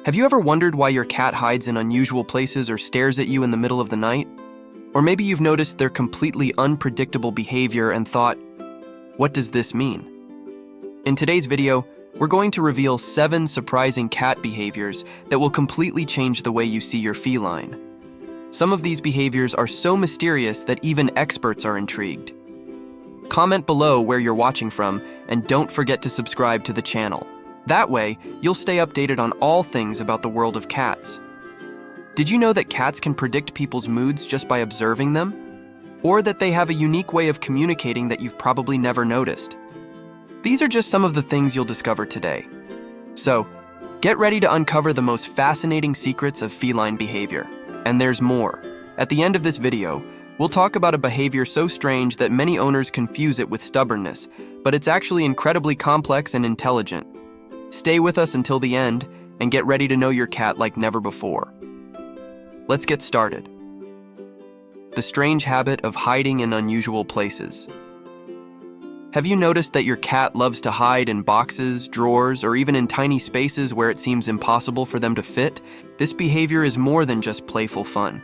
Have you ever wondered why your cat hides in unusual places or stares at you in the middle of the night? Or maybe you've noticed their completely unpredictable behavior and thought, what does this mean? In today's video, we're going to reveal 7 surprising cat behaviors that will completely change the way you see your feline. Some of these behaviors are so mysterious that even experts are intrigued. Comment below where you're watching from, and don't forget to subscribe to the channel. That way, you'll stay updated on all things about the world of cats. Did you know that cats can predict people's moods just by observing them? Or that they have a unique way of communicating that you've probably never noticed? These are just some of the things you'll discover today. So, get ready to uncover the most fascinating secrets of feline behavior. And there's more. At the end of this video, we'll talk about a behavior so strange that many owners confuse it with stubbornness, but it's actually incredibly complex and intelligent. Stay with us until the end and get ready to know your cat like never before. Let's get started. The strange habit of hiding in unusual places. Have you noticed that your cat loves to hide in boxes, drawers, or even in tiny spaces where it seems impossible for them to fit? This behavior is more than just playful fun.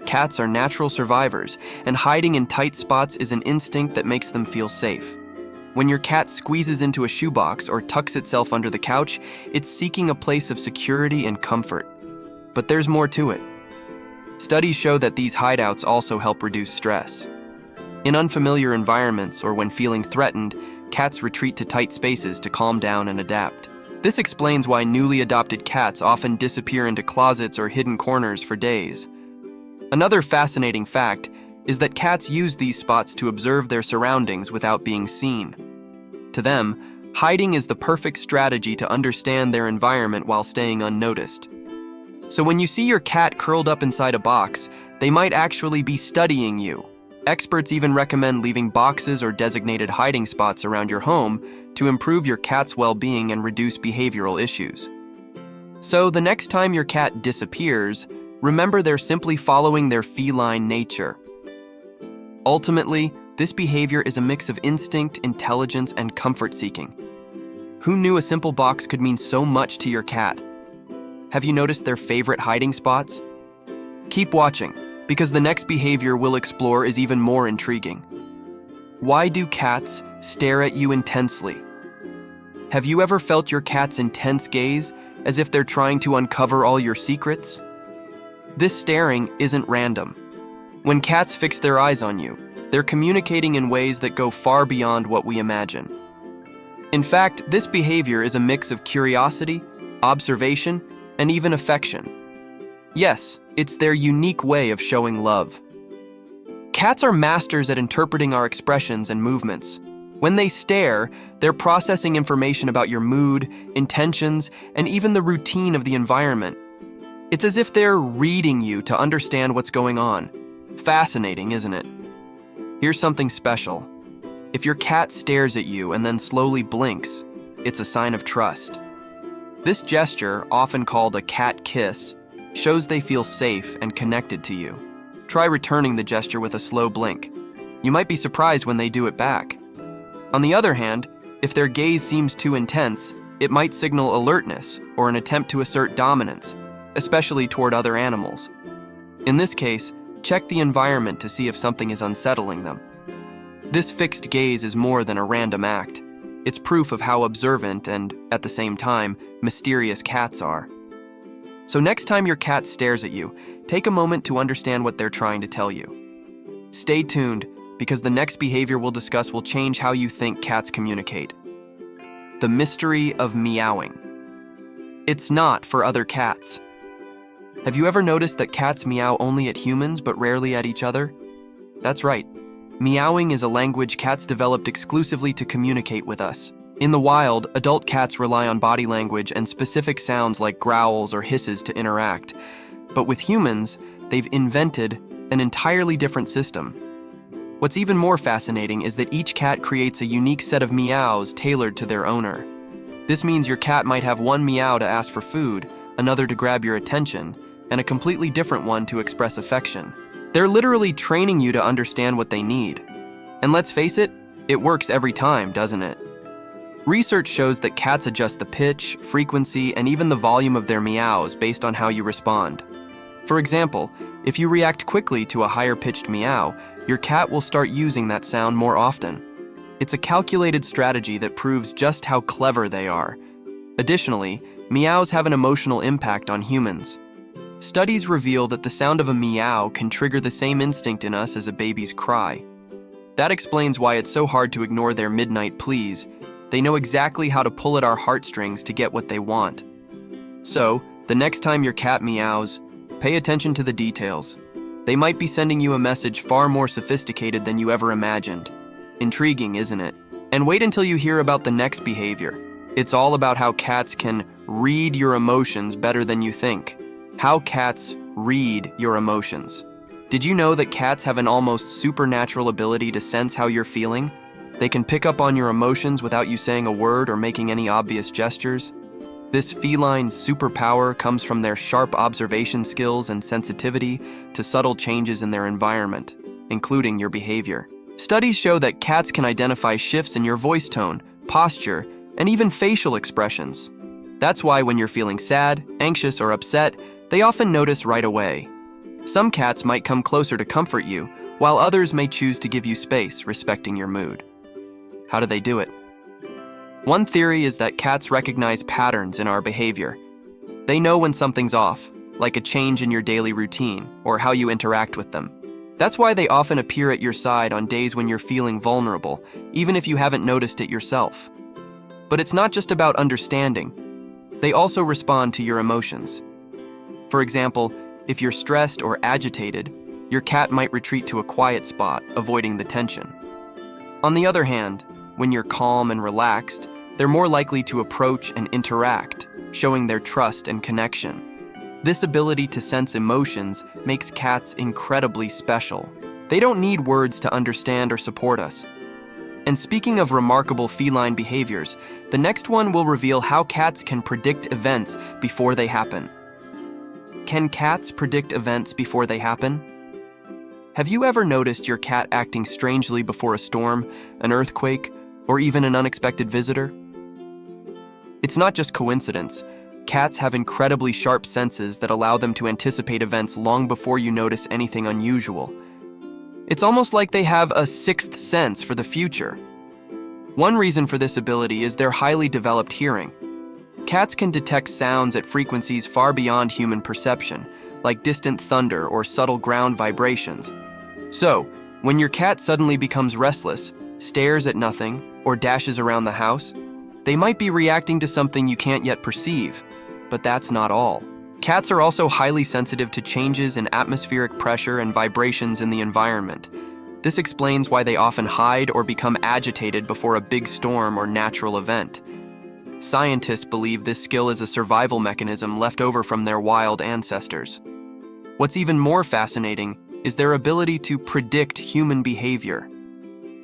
Cats are natural survivors, and hiding in tight spots is an instinct that makes them feel safe. When your cat squeezes into a shoebox or tucks itself under the couch, it's seeking a place of security and comfort. But there's more to it. Studies show that these hideouts also help reduce stress. In unfamiliar environments or when feeling threatened, cats retreat to tight spaces to calm down and adapt. This explains why newly adopted cats often disappear into closets or hidden corners for days. Another fascinating fact is that cats use these spots to observe their surroundings without being seen. To them, hiding is the perfect strategy to understand their environment while staying unnoticed. So when you see your cat curled up inside a box, they might actually be studying you. Experts even recommend leaving boxes or designated hiding spots around your home to improve your cat's well-being and reduce behavioral issues. So the next time your cat disappears, remember they're simply following their feline nature. Ultimately, this behavior is a mix of instinct, intelligence, and comfort-seeking. Who knew a simple box could mean so much to your cat? Have you noticed their favorite hiding spots? Keep watching, because the next behavior we'll explore is even more intriguing. Why do cats stare at you intensely? Have you ever felt your cat's intense gaze, as if they're trying to uncover all your secrets? This staring isn't random. When cats fix their eyes on you, they're communicating in ways that go far beyond what we imagine. In fact, this behavior is a mix of curiosity, observation, and even affection. Yes, it's their unique way of showing love. Cats are masters at interpreting our expressions and movements. When they stare, they're processing information about your mood, intentions, and even the routine of the environment. It's as if they're reading you to understand what's going on. Fascinating, isn't it? Here's something special. If your cat stares at you and then slowly blinks, it's a sign of trust. This gesture, often called a cat kiss, shows they feel safe and connected to you. Try returning the gesture with a slow blink. You might be surprised when they do it back. On the other hand, if their gaze seems too intense, it might signal alertness or an attempt to assert dominance, especially toward other animals. In this case, check the environment to see if something is unsettling them. This fixed gaze is more than a random act. It's proof of how observant and, at the same time, mysterious cats are. So next time your cat stares at you, take a moment to understand what they're trying to tell you. Stay tuned, because the next behavior we'll discuss will change how you think cats communicate. The mystery of meowing. It's not for other cats. Have you ever noticed that cats meow only at humans but rarely at each other? That's right. Meowing is a language cats developed exclusively to communicate with us. In the wild, adult cats rely on body language and specific sounds like growls or hisses to interact. But with humans, they've invented an entirely different system. What's even more fascinating is that each cat creates a unique set of meows tailored to their owner. This means your cat might have one meow to ask for food, another to grab your attention, and a completely different one to express affection. They're literally training you to understand what they need. And let's face it, it works every time, doesn't it? Research shows that cats adjust the pitch, frequency, and even the volume of their meows based on how you respond. For example, if you react quickly to a higher-pitched meow, your cat will start using that sound more often. It's a calculated strategy that proves just how clever they are. Additionally, meows have an emotional impact on humans. Studies reveal that the sound of a meow can trigger the same instinct in us as a baby's cry. That explains why it's so hard to ignore their midnight pleas. They know exactly how to pull at our heartstrings to get what they want. So, the next time your cat meows, pay attention to the details. They might be sending you a message far more sophisticated than you ever imagined. Intriguing, isn't it? And wait until you hear about the next behavior. It's all about how cats can read your emotions better than you think. How cats read your emotions. Did you know that cats have an almost supernatural ability to sense how you're feeling? They can pick up on your emotions without you saying a word or making any obvious gestures. This feline superpower comes from their sharp observation skills and sensitivity to subtle changes in their environment, including your behavior. Studies show that cats can identify shifts in your voice tone, posture, and even facial expressions. That's why when you're feeling sad, anxious, or upset, they often notice right away. Some cats might come closer to comfort you, while others may choose to give you space, respecting your mood. How do they do it? One theory is that cats recognize patterns in our behavior. They know when something's off, like a change in your daily routine or how you interact with them. That's why they often appear at your side on days when you're feeling vulnerable, even if you haven't noticed it yourself. But it's not just about understanding. They also respond to your emotions. For example, if you're stressed or agitated, your cat might retreat to a quiet spot, avoiding the tension. On the other hand, when you're calm and relaxed, they're more likely to approach and interact, showing their trust and connection. This ability to sense emotions makes cats incredibly special. They don't need words to understand or support us. And speaking of remarkable feline behaviors, the next one will reveal how cats can predict events before they happen. Can cats predict events before they happen? Have you ever noticed your cat acting strangely before a storm, an earthquake, or even an unexpected visitor? It's not just coincidence. Cats have incredibly sharp senses that allow them to anticipate events long before you notice anything unusual. It's almost like they have a sixth sense for the future. One reason for this ability is their highly developed hearing. Cats can detect sounds at frequencies far beyond human perception, like distant thunder or subtle ground vibrations. So, when your cat suddenly becomes restless, stares at nothing, or dashes around the house, they might be reacting to something you can't yet perceive. But that's not all. Cats are also highly sensitive to changes in atmospheric pressure and vibrations in the environment. This explains why they often hide or become agitated before a big storm or natural event. Scientists believe this skill is a survival mechanism left over from their wild ancestors. What's even more fascinating is their ability to predict human behavior.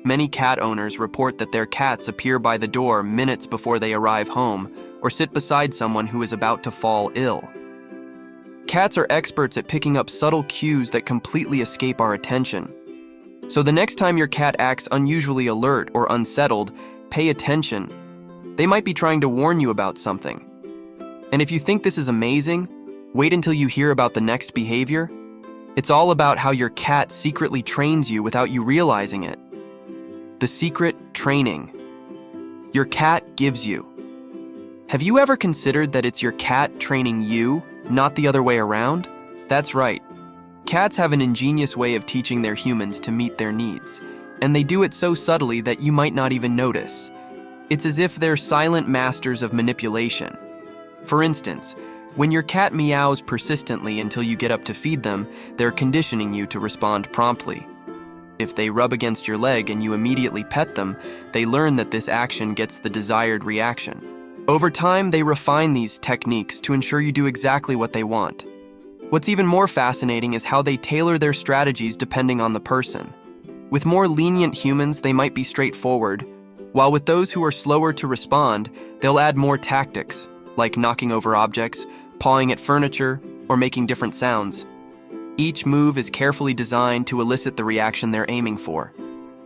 Many cat owners report that their cats appear by the door minutes before they arrive home or sit beside someone who is about to fall ill. Cats are experts at picking up subtle cues that completely escape our attention. So the next time your cat acts unusually alert or unsettled, pay attention. They might be trying to warn you about something. And if you think this is amazing, wait until you hear about the next behavior. It's all about how your cat secretly trains you without you realizing it. The secret training your cat gives you. Have you ever considered that it's your cat training you, not the other way around? That's right. Cats have an ingenious way of teaching their humans to meet their needs, and they do it so subtly that you might not even notice. It's as if they're silent masters of manipulation. For instance, when your cat meows persistently until you get up to feed them, they're conditioning you to respond promptly. If they rub against your leg and you immediately pet them, they learn that this action gets the desired reaction. Over time, they refine these techniques to ensure you do exactly what they want. What's even more fascinating is how they tailor their strategies depending on the person. With more lenient humans, they might be straightforward, while with those who are slower to respond, they'll add more tactics, like knocking over objects, pawing at furniture, or making different sounds. Each move is carefully designed to elicit the reaction they're aiming for.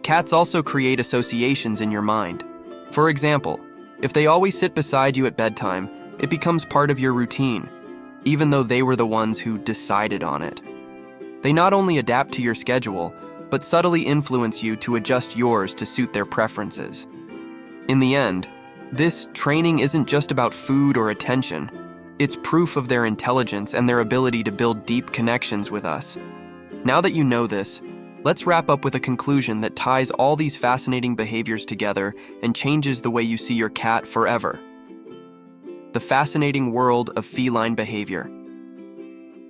Cats also create associations in your mind. For example, If they always sit beside you at bedtime, it becomes part of your routine, even though they were the ones who decided on it. They not only adapt to your schedule, but subtly influence you to adjust yours to suit their preferences. In the end, this training isn't just about food or attention. It's proof of their intelligence and their ability to build deep connections with us. Now that you know this, let's wrap up with a conclusion that ties all these fascinating behaviors together and changes the way you see your cat forever. The fascinating world of feline behavior.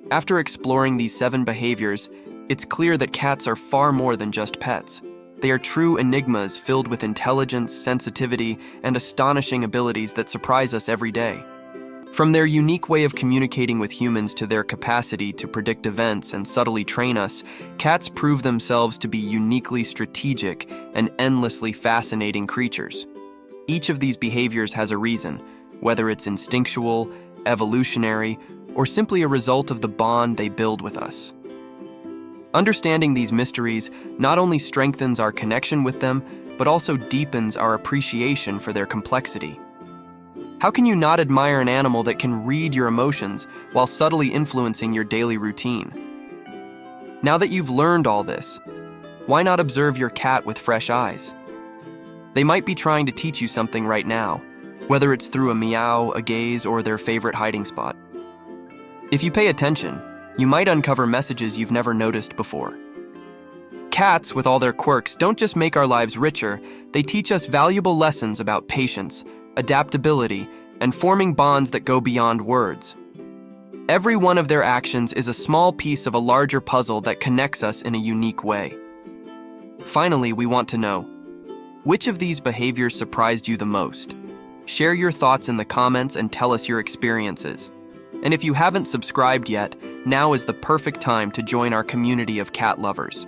After exploring these 7 behaviors, it's clear that cats are far more than just pets. They are true enigmas filled with intelligence, sensitivity, and astonishing abilities that surprise us every day. From their unique way of communicating with humans to their capacity to predict events and subtly train us, cats prove themselves to be uniquely strategic and endlessly fascinating creatures. Each of these behaviors has a reason, whether it's instinctual, evolutionary, or simply a result of the bond they build with us. Understanding these mysteries not only strengthens our connection with them, but also deepens our appreciation for their complexity. How can you not admire an animal that can read your emotions while subtly influencing your daily routine? Now that you've learned all this, why not observe your cat with fresh eyes? They might be trying to teach you something right now, whether it's through a meow, a gaze, or their favorite hiding spot. If you pay attention, you might uncover messages you've never noticed before. Cats, with all their quirks, don't just make our lives richer, they teach us valuable lessons about patience, adaptability, and forming bonds that go beyond words. Every one of their actions is a small piece of a larger puzzle that connects us in a unique way. Finally, we want to know, which of these behaviors surprised you the most? Share your thoughts in the comments and tell us your experiences. And if you haven't subscribed yet, now is the perfect time to join our community of cat lovers.